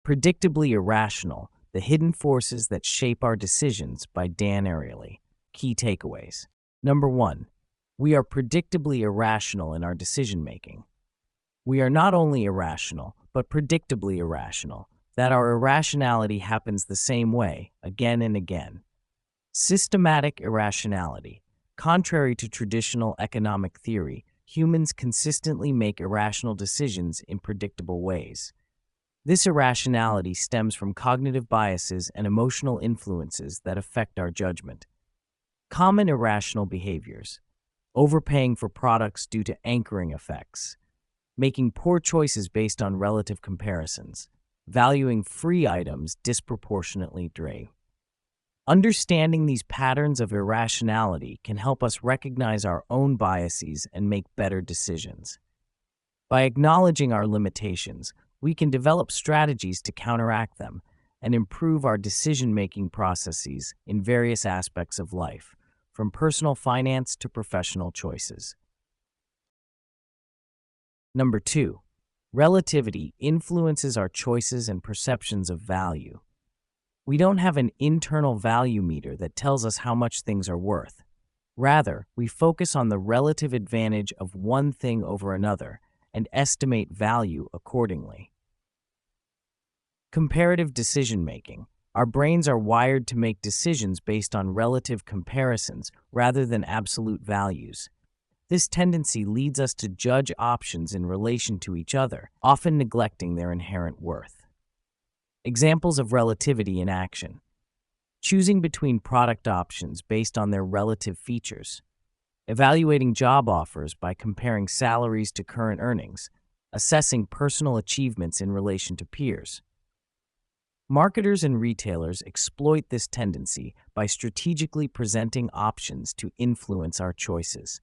Predictably Irrational, The Hidden Forces That Shape Our Decisions by Dan Ariely. Key takeaways. Number 1. We are predictably irrational in our decision-making. We are not only irrational, but predictably irrational, that our irrationality happens the same way, again and again. Systematic irrationality. Contrary to traditional economic theory, humans consistently make irrational decisions in predictable ways. This irrationality stems from cognitive biases and emotional influences that affect our judgment. Common irrational behaviors: overpaying for products due to anchoring effects, making poor choices based on relative comparisons, valuing free items disproportionately. Understanding these patterns of irrationality can help us recognize our own biases and make better decisions. By acknowledging our limitations, we can develop strategies to counteract them and improve our decision-making processes in various aspects of life, from personal finance to professional choices. Number 2. Relativity influences our choices and perceptions of value. We don't have an internal value meter that tells us how much things are worth. Rather, we focus on the relative advantage of one thing over another and estimate value accordingly. Comparative decision-making. Our brains are wired to make decisions based on relative comparisons rather than absolute values. This tendency leads us to judge options in relation to each other, often neglecting their inherent worth. Examples of relativity in action: choosing between product options based on their relative features, evaluating job offers by comparing salaries to current earnings, assessing personal achievements in relation to peers. Marketers and retailers exploit this tendency by strategically presenting options to influence our choices.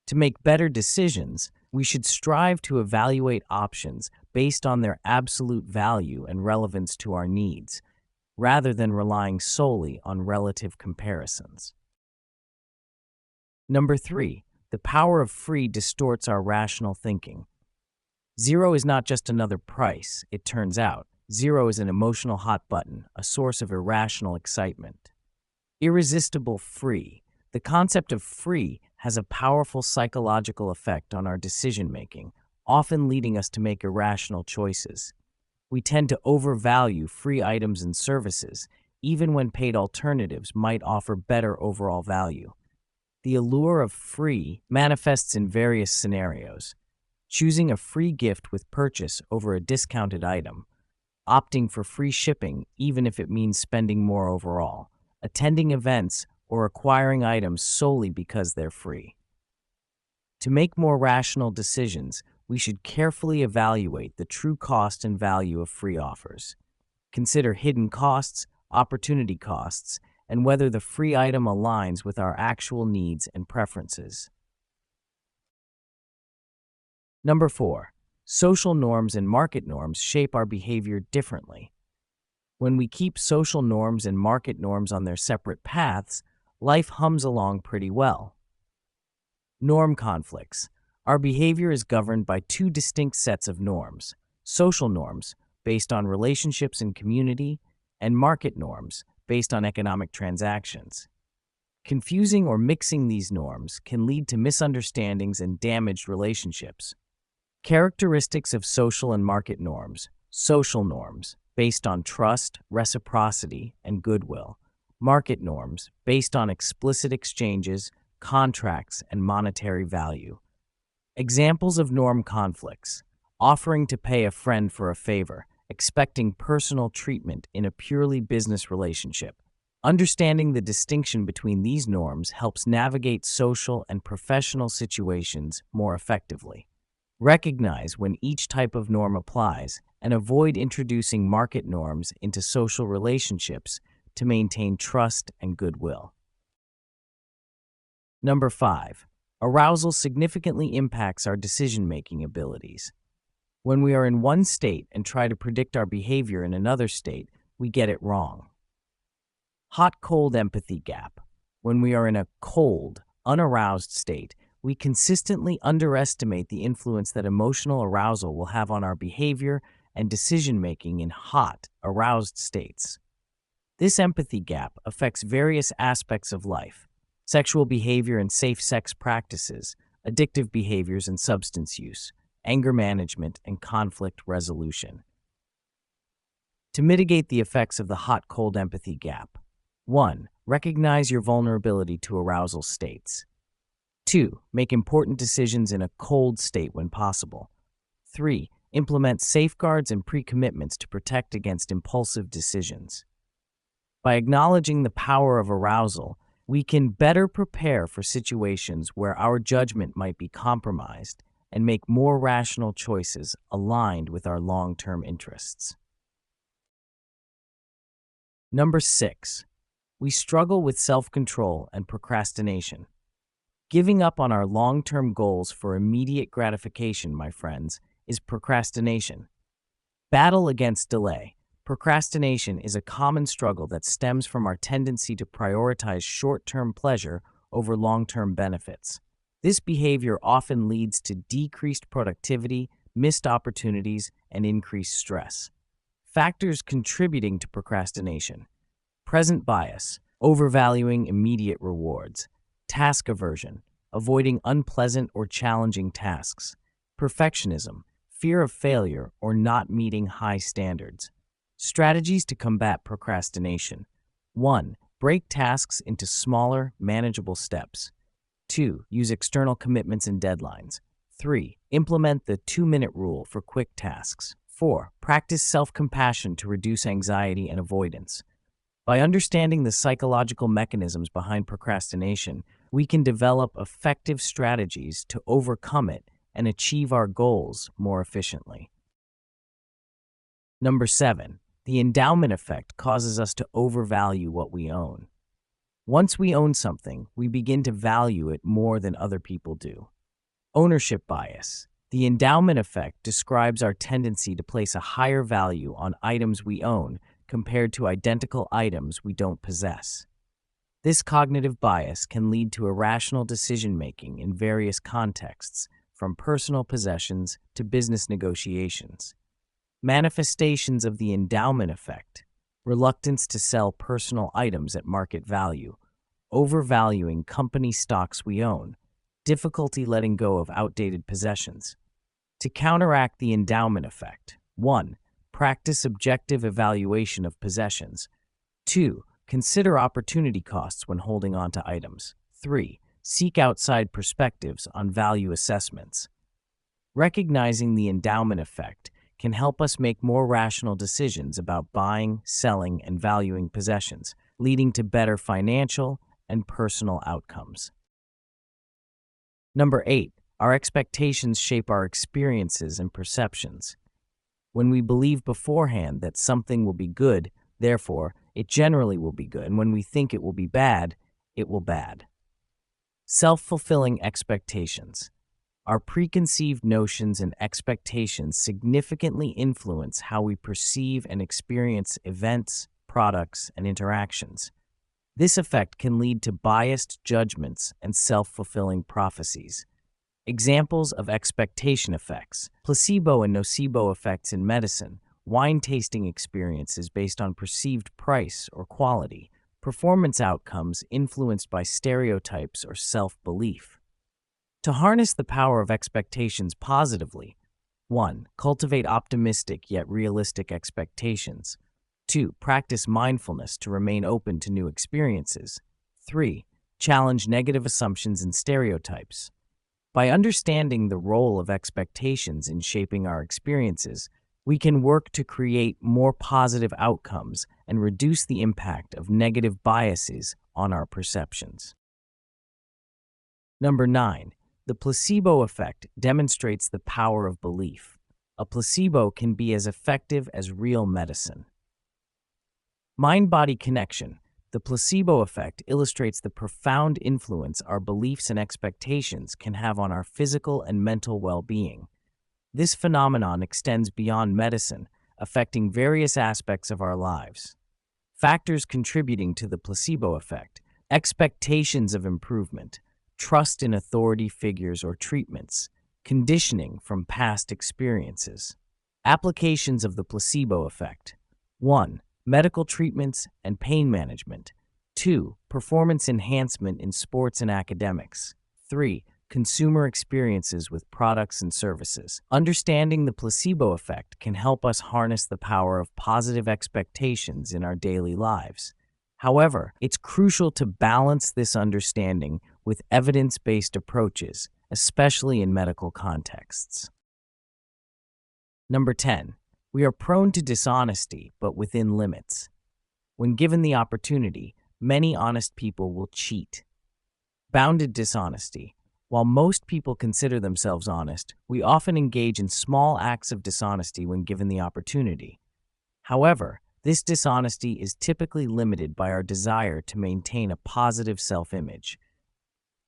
To make better decisions, we should strive to evaluate options based on their absolute value and relevance to our needs, rather than relying solely on relative comparisons. Number 3. The power of free distorts our rational thinking. Zero is not just another price, it turns out. Zero is an emotional hot button, a source of irrational excitement. Irresistible free. The concept of free has a powerful psychological effect on our decision-making, often leading us to make irrational choices. We tend to overvalue free items and services, even when paid alternatives might offer better overall value. The allure of free manifests in various scenarios: choosing a free gift with purchase over a discounted item, opting for free shipping even if it means spending more overall, attending events, or acquiring items solely because they're free. To make more rational decisions, we should carefully evaluate the true cost and value of free offers. Consider hidden costs, opportunity costs, and whether the free item aligns with our actual needs and preferences. Number 4. Social norms and market norms shape our behavior differently. When we keep social norms and market norms on their separate paths, life hums along pretty well. Norm conflicts. Our behavior is governed by two distinct sets of norms: social norms, based on relationships and community, and market norms, based on economic transactions. Confusing or mixing these norms can lead to misunderstandings and damaged relationships. Characteristics of social and market norms. Social norms, based on trust, reciprocity, and goodwill. Market norms, based on explicit exchanges, contracts, and monetary value. Examples of norm conflicts: offering to pay a friend for a favor, expecting personal treatment in a purely business relationship. Understanding the distinction between these norms helps navigate social and professional situations more effectively. Recognize when each type of norm applies and avoid introducing market norms into social relationships to maintain trust and goodwill. Number 5. Arousal significantly impacts our decision-making abilities. When we are in one state and try to predict our behavior in another state, we get it wrong. Hot-cold empathy gap. When we are in a cold, unaroused state, we consistently underestimate the influence that emotional arousal will have on our behavior and decision-making in hot, aroused states. This empathy gap affects various aspects of life: sexual behavior and safe sex practices, addictive behaviors and substance use, anger management, and conflict resolution. To mitigate the effects of the hot-cold empathy gap: 1. Recognize your vulnerability to arousal states. 2. Make important decisions in a cold state when possible. 3. Implement safeguards and pre-commitments to protect against impulsive decisions. By acknowledging the power of arousal, we can better prepare for situations where our judgment might be compromised and make more rational choices aligned with our long-term interests. Number 6. We struggle with self-control and procrastination. Giving up on our long-term goals for immediate gratification, my friends, is procrastination. Battle against delay. Procrastination is a common struggle that stems from our tendency to prioritize short-term pleasure over long-term benefits. This behavior often leads to decreased productivity, missed opportunities, and increased stress. Factors contributing to procrastination: present bias, overvaluing immediate rewards; task aversion, avoiding unpleasant or challenging tasks; perfectionism, fear of failure or not meeting high standards. Strategies to combat procrastination: 1. Break tasks into smaller, manageable steps. 2. Use external commitments and deadlines. 3. Implement the 2-minute rule for quick tasks. 4. Practice self-compassion to reduce anxiety and avoidance. By understanding the psychological mechanisms behind procrastination, we can develop effective strategies to overcome it and achieve our goals more efficiently. Number 7. The endowment effect causes us to overvalue what we own. Once we own something, we begin to value it more than other people do. Ownership bias. The endowment effect describes our tendency to place a higher value on items we own compared to identical items we don't possess. This cognitive bias can lead to irrational decision-making in various contexts, from personal possessions to business negotiations. Manifestations of the endowment effect: reluctance to sell personal items at market value, overvaluing company stocks we own, difficulty letting go of outdated possessions. To counteract the endowment effect: 1. Practice objective evaluation of possessions. 2. Consider opportunity costs when holding on to items. 3. Seek outside perspectives on value assessments. Recognizing the endowment effect can help us make more rational decisions about buying, selling, and valuing possessions, leading to better financial and personal outcomes. Number 8. Our expectations shape our experiences and perceptions. When we believe beforehand that something will be good, therefore, it generally will be good, and when we think it will be bad, it will bad. Self-fulfilling expectations. Our preconceived notions and expectations significantly influence how we perceive and experience events, products, and interactions. This effect can lead to biased judgments and self-fulfilling prophecies. Examples of expectation effects: placebo and nocebo effects in medicine, wine tasting experiences based on perceived price or quality, performance outcomes influenced by stereotypes or self-belief. To harness the power of expectations positively: 1. Cultivate optimistic yet realistic expectations. 2. Practice mindfulness to remain open to new experiences. 3. Challenge negative assumptions and stereotypes. By understanding the role of expectations in shaping our experiences, we can work to create more positive outcomes and reduce the impact of negative biases on our perceptions. Number 9. The placebo effect demonstrates the power of belief. A placebo can be as effective as real medicine. Mind-body connection. The placebo effect illustrates the profound influence our beliefs and expectations can have on our physical and mental well-being. This phenomenon extends beyond medicine, affecting various aspects of our lives. Factors contributing to the placebo effect: expectations of improvement, trust in authority figures or treatments, conditioning from past experiences. Applications of the placebo effect. 1. Medical treatments and pain management. 2. Performance enhancement in sports and academics. 3. Consumer experiences with products and services. Understanding the placebo effect can help us harness the power of positive expectations in our daily lives. However, it's crucial to balance this understanding with evidence-based approaches, especially in medical contexts. Number 10. We are prone to dishonesty, but within limits. When given the opportunity, many honest people will cheat. Bounded dishonesty. While most people consider themselves honest, we often engage in small acts of dishonesty when given the opportunity. However, this dishonesty is typically limited by our desire to maintain a positive self-image.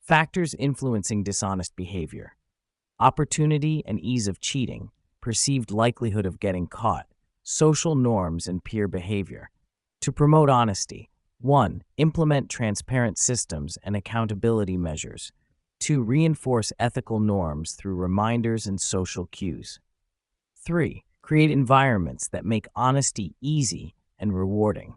Factors influencing dishonest behavior: opportunity and ease of cheating, perceived likelihood of getting caught, social norms and peer behavior. To promote honesty: 1. Implement transparent systems and accountability measures. 2. Reinforce ethical norms through reminders and social cues. 3. Create environments that make honesty easy and rewarding.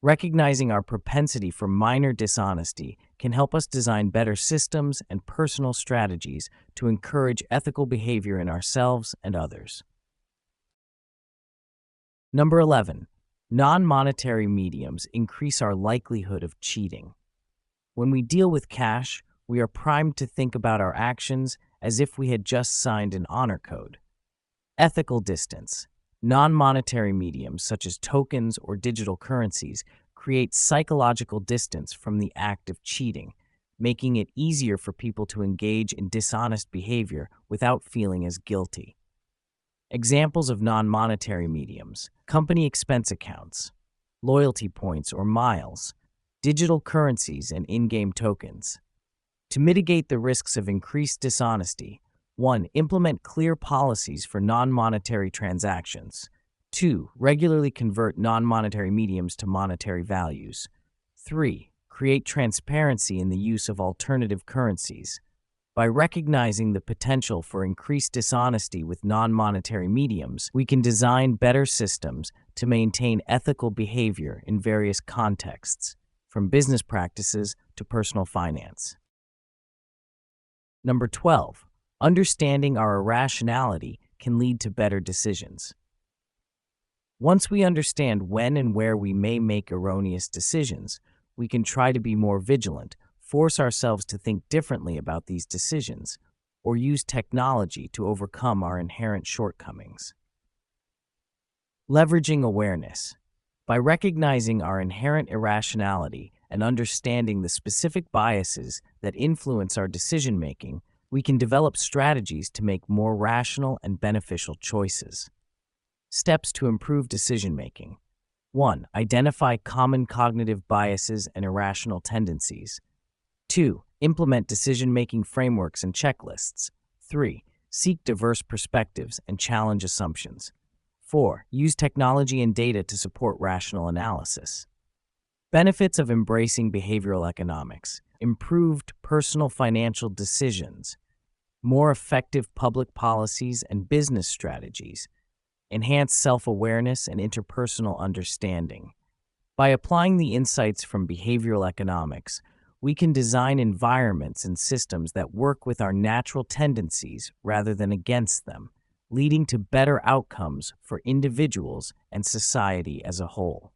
Recognizing our propensity for minor dishonesty can help us design better systems and personal strategies to encourage ethical behavior in ourselves and others. Number 11. Non-monetary mediums increase our likelihood of cheating. When we deal with cash, we are primed to think about our actions as if we had just signed an honor code. Ethical distance. Non-monetary mediums such as tokens or digital currencies create psychological distance from the act of cheating, making it easier for people to engage in dishonest behavior without feeling as guilty. Examples of non-monetary mediums: company expense accounts, loyalty points or miles, digital currencies, and in-game tokens. To mitigate the risks of increased dishonesty: 1. Implement clear policies for non-monetary transactions. 2. Regularly convert non-monetary mediums to monetary values. 3. Create transparency in the use of alternative currencies. By recognizing the potential for increased dishonesty with non-monetary mediums, we can design better systems to maintain ethical behavior in various contexts, from business practices to personal finance. Number 12. Understanding our irrationality can lead to better decisions. Once we understand when and where we may make erroneous decisions, we can try to be more vigilant, force ourselves to think differently about these decisions, or use technology to overcome our inherent shortcomings. Leveraging awareness. By recognizing our inherent irrationality and understanding the specific biases that influence our decision-making, we can develop strategies to make more rational and beneficial choices. Steps to improve decision-making. 1. Identify common cognitive biases and irrational tendencies. 2. Implement decision-making frameworks and checklists. 3. Seek diverse perspectives and challenge assumptions. 4. Use technology and data to support rational analysis. Benefits of embracing behavioral economics: improved personal financial decisions, more effective public policies and business strategies, enhanced self-awareness and interpersonal understanding. By applying the insights from behavioral economics, we can design environments and systems that work with our natural tendencies rather than against them, leading to better outcomes for individuals and society as a whole.